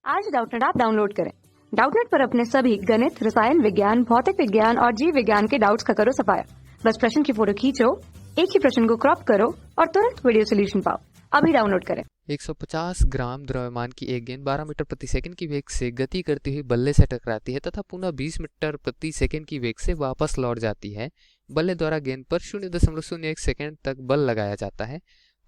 आज Doubtnut app download करें। Doubtnut पर अपने सभी गणित, रसायन विज्ञान, भौतिक विज्ञान और जीव विज्ञान के डाउट्स का करो सफाया। बस प्रश्न की फोटो खींचो, एक ही प्रश्न को क्रॉप करो और तुरंत वीडियो सोल्यूशन पाओ। अभी डाउनलोड करें। 150 ग्राम द्रव्यमान की एक गेंद 12 मीटर प्रति सेकंड की वेग से गति करती हुई बल्ले से टकराती है तथा पुनः 20 मीटर प्रति सेकंड की वेग से वापस लौट जाती है। बल्ले द्वारा गेंद पर 0.01 सेकंड तक बल लगाया जाता है।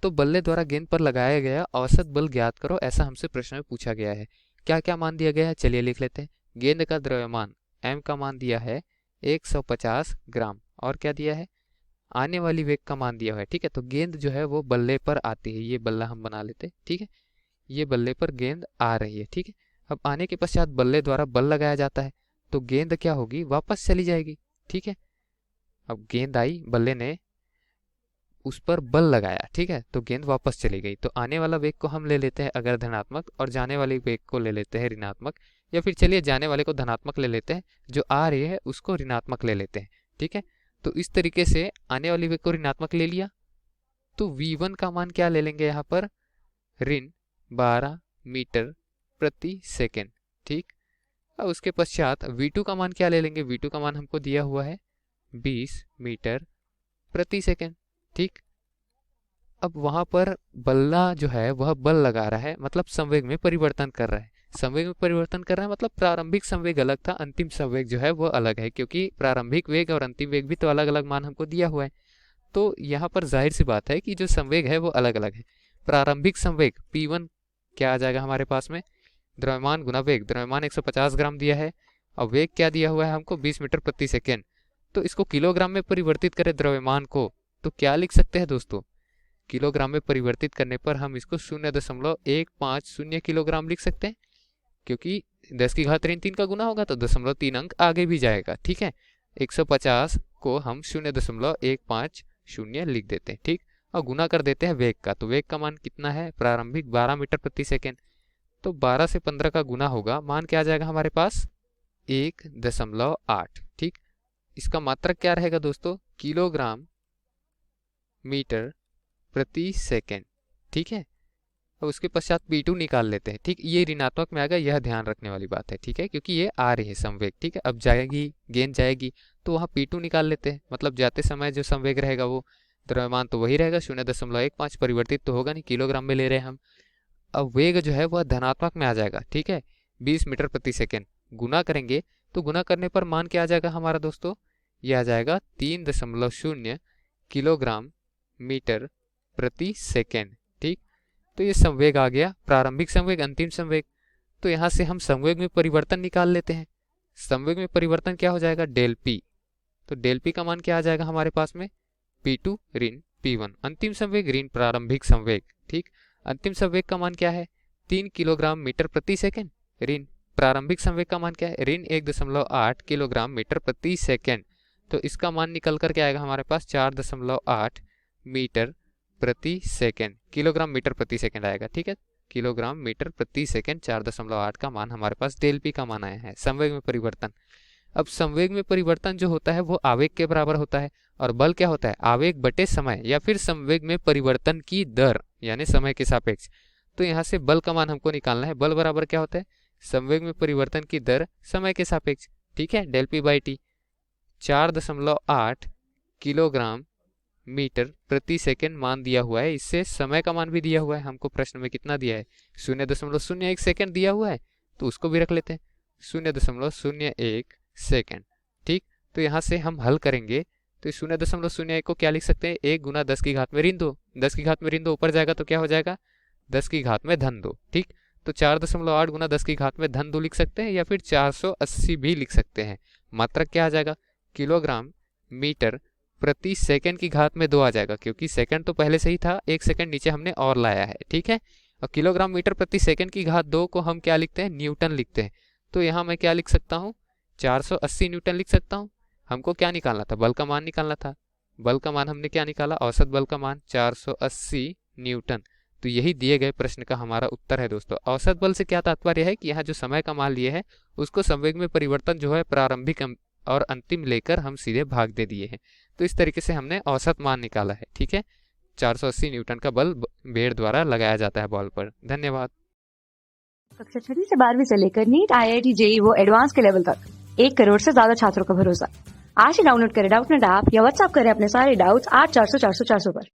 तो बल्ले द्वारा गेंद पर लगाया गया औसत बल ज्ञात करो, ऐसा हमसे प्रश्न में पूछा गया है। क्या क्या मान दिया गया है, चलिए लिख लेते हैं। गेंद का द्रव्यमान m का मान दिया है 150 ग्राम और क्या दिया है, आने वाली वेग का मान दिया हुआ है। ठीक है, तो गेंद जो है वो बल्ले पर आती है, ये बल्ला हम बना लेते हैं। ठीक है, ये बल्ले पर गेंद आ रही है। ठीक है, अब आने के पश्चात बल्ले द्वारा बल लगाया जाता है तो गेंद क्या होगी, वापस चली जाएगी। ठीक है, अब गेंद आई, बल्ले ने उस पर बल लगाया, ठीक है, तो गेंद वापस चली गई। तो आने वाला वेग को हम ले लेते हैं अगर धनात्मक और जाने वाले वेग को ले लेते हैं ऋणात्मक, या फिर चलिए जाने वाले को धनात्मक ले लेते हैं, जो आ रही है उसको ऋणात्मक ले लेते हैं। ठीक है, तो इस तरीके से आने वाली वेग को ऋणात्मक ले लिया तो v1 का मान क्या ले लेंगे यहाँ पर, ऋण 12 मीटर प्रति सेकेंड। ठीक, अब उसके पश्चात v2 का मान क्या ले लेंगे, v2 का मान हमको दिया हुआ है 20 मीटर प्रति सेकेंड। ठीक, अब वहां पर बल्ला जो है वह बल लगा रहा है, मतलब संवेग में परिवर्तन कर रहा है। संवेग में परिवर्तन कर रहा है मतलब प्रारंभिक संवेग अलग था, अंतिम संवेग जो है वो अलग है, क्योंकि प्रारंभिक वेग और अंतिम वेग भी तो अलग अलग मान हमको दिया हुआ है। तो यहाँ पर जाहिर सी बात है कि जो संवेग है वो अलग अलग है। प्रारंभिक संवेग P1 क्या आ जाएगा हमारे पास में, द्रव्यमान गुना वेग। द्रव्यमान 150 ग्राम दिया है और वेग क्या दिया हुआ है हमको, 20 मीटर प्रति सेकेंड। तो इसको किलोग्राम में परिवर्तित करें द्रव्यमान को, तो क्या लिख सकते हैं दोस्तों, किलोग्राम में परिवर्तित करने पर हम इसको 0.150 किलोग्राम लिख सकते हैं, क्योंकि 10 की घात ऋण 3 का गुना होगा तो 0.3 अंक आगे भी जाएगा। ठीक है, 150 को हम 0.150 लिख देते हैं। ठीक, और गुना कर देते हैं वेग का, तो वेग का मान कितना है प्रारंभिक 12 मीटर प्रति सेकेंड, तो 12 से 15 का गुना होगा, मान क्या आ जाएगा हमारे पास 1.8। ठीक, इसका मात्रक क्या रहेगा दोस्तों, किलोग्राम मीटर प्रति सेकेंड। ठीक है, और उसके पश्चात P2 निकाल लेते हैं। ठीक, ये ऋणात्मक में आएगा, यह ध्यान रखने वाली बात है। ठीक है, क्योंकि ये आ रही है संवेग। ठीक है, अब जाएगी गेंद जाएगी तो वहाँ P2 निकाल लेते हैं, मतलब जाते समय जो संवेग रहेगा वो द्रव्यमान तो वही रहेगा 0.15, परिवर्तित तो होगा नहीं, किलोग्राम में ले रहे हैं हम। अब वेग जो है वह धनात्मक में आ जाएगा। ठीक है, 20 मीटर प्रति सेकेंड, गुना करेंगे तो गुना करने पर मान क्या आ जाएगा हमारा दोस्तों, यह आ जाएगा 3.0 किलोग्राम मीटर प्रति सेकेंड। ठीक, तो ये संवेग आ गया, प्रारंभिक संवेग, अंतिम संवेग। तो यहां से हम संवेग में परिवर्तन निकाल लेते हैं। संवेग में परिवर्तन क्या हो जाएगा, डेल पी। तो डेल पी का मान क्या आ जाएगा हमारे पास में, P2 ऋण P1। अंतिम संवेग ऋण प्रारंभिक संवेग। ठीक, अंतिम संवेग का मान क्या है, 3 किलोग्राम मीटर प्रति सेकेंड, ऋण प्रारंभिक संवेग का मान क्या है, ऋण 1.8 किलोग्राम मीटर प्रति सेकेंड। तो इसका मान निकल कर के आएगा हमारे पास 4.8 मीटर प्रति सेकेंड, किलोग्राम मीटर प्रति सेकेंड आएगा। ठीक है, किलोग्राम मीटर प्रति सेकेंड 4.8 का मान हमारे पास डेल पी का मान आया है, संवेग में परिवर्तन। अब संवेग में परिवर्तन जो होता है वो आवेग के बराबर होता है, और बल क्या होता है, आवेग बटे समय या फिर संवेग में परिवर्तन की दर, यानी समय के सापेक्ष। तो यहाँ से बल का मान हमको निकालना है, बल बराबर क्या होता है, संवेग में परिवर्तन की दर समय के सापेक्ष। ठीक है, del P by T, 4.8 kilogram metre प्रति सेकेंड मान दिया हुआ है, इससे समय का मान भी दिया हुआ है हमको, प्रश्न में कितना दिया है 0.01 सेकेंड दिया हुआ है, तो उसको भी रख लेते हैं 0.01 सेकेंड। ठीक, तो यहाँ से हम हल करेंगे तो 0.01 को क्या लिख सकते हैं, 1 गुना 10 की घात में ऋण 2, 10 की घात में ऋण 2 ऊपर जाएगा तो क्या हो जाएगा 10 की घात में धन 2। ठीक, तो 4.8 गुना 10 की घात में धन 2 लिख सकते हैं, या फिर 480 भी लिख सकते हैं। मात्रक क्या आ जाएगा, किलोग्राम मीटर प्रति सेकंड की घात में 2 आ जाएगा, क्योंकि सेकंड तो पहले से ही था, 1 सेकंड नीचे हमने और लाया है। ठीक है, और किलोग्राम मीटर प्रति सेकंड की घात 2 को हम क्या लिखते हैं, न्यूटन लिखते हैं। तो यहाँ मैं क्या लिख सकता हूँ, 480 न्यूटन लिख सकता हूँ। हमको क्या निकालना था, बल का मान निकालना था। बल का मान हमने क्या निकाला, औसत बल का मान 480 न्यूटन। तो यही दिए गए प्रश्न का हमारा उत्तर है दोस्तों। औसत बल से क्या तात्पर्य है कि यहाँ जो समय का मान लिए है उसको संवेग में परिवर्तन जो है प्रारंभिक और अंतिम लेकर हम सीधे भाग दे दिए हैं। तो इस तरीके से हमने औसत मान निकाला है। ठीक है, 480 न्यूटन का बल बेड़ द्वारा लगाया जाता है बॉल पर। धन्यवाद। कक्षा 6वीं से 12वीं से लेकर नीट, IIT, JEE वो एडवांस के लेवल तक 1 करोड़ से ज्यादा छात्रों का भरोसा। आज ही डाउनलोड करें डाउटनेट ऐप या व्हाट्सएप करें अपने सारे डाउट्स 8400 400 400 पर।